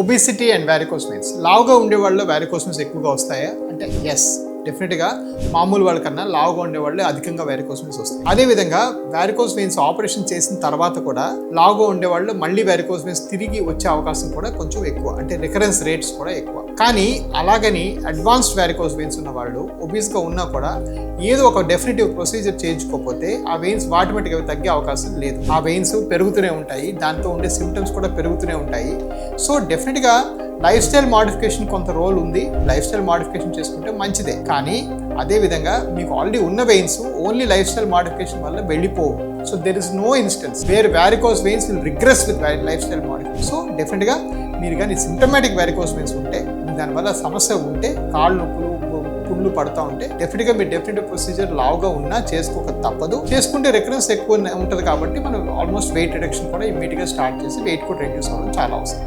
Obesity and varicose veins. లావుగా ఉండే వాళ్ళు వారికోస్ వెయిన్స్ ఎక్కువగా వస్తాయా అంటే ఎస్, డెఫినెట్గా మామూలు వాళ్ళకన్నా లావుగా ఉండే వాళ్ళు అధికంగా వారికోస్ వెయిన్స్ వస్తాయి. అదేవిధంగా వారికోస్ వెయిన్స్ ఆపరేషన్ చేసిన తర్వాత కూడా లావుగా ఉండే వాళ్ళు మళ్ళీ వారికోస్ వెయిన్స్ తిరిగి వచ్చే అవకాశం కూడా కొంచెం ఎక్కువ, అంటే రికరెన్స్ రేట్స్ కూడా ఎక్కువ. కానీ అలాగని అడ్వాన్స్డ్ వారికోస్ వెయిన్స్ ఉన్న వాళ్ళు ఒబీస్గా ఉన్నా కూడా ఏదో ఒక డెఫినెటివ్ ప్రొసీజర్ చేయించుకోకపోతే ఆ వెయిన్స్ ఆటోమేటిక్గా తగ్గే అవకాశం లేదు. ఆ వెయిన్స్ పెరుగుతూనే ఉంటాయి, దాంతో ఉండే సిమ్టమ్స్ కూడా పెరుగుతూనే ఉంటాయి. సో డెఫినెట్గా లైఫ్ స్టైల్ మాడిఫికేషన్ కొంత రోల్ ఉంది. లైఫ్ స్టైల్ మాడిఫికేషన్ చేసుకుంటే మంచిదే. కానీ అదేవిధంగా మీకు ఆల్రెడీ ఉన్న veins only lifestyle modification వల్ల వెళ్ళిపోవు. So there is no instance where varicose veins will regress with lifestyle modification. So డెఫినెట్గా మీరు కానీ సిమ్టమాటిక్ వారికోస్ వెయిన్స్ ఉంటే, దానివల్ల సమస్య ఉంటే, కాళ్ళు నొప్పులు పుళ్ళు పడుతూ ఉంటే డెఫినెట్గా మీరు డెఫినెట్ ప్రొసీజర్ లావుగా ఉన్నా చేసుకోక తప్పదు. చేసుకుంటే రికరెన్స్ ఎక్కువ ఉంటుంది కాబట్టి మనం ఆల్మోస్ట్ వెయిట్ రిడక్షన్ కూడా ఇమ్మీడియట్గా స్టార్ట్ చేసి వెయిట్ కూడా రెడ్యూస్ అవ్వడం చాలా అవసరం.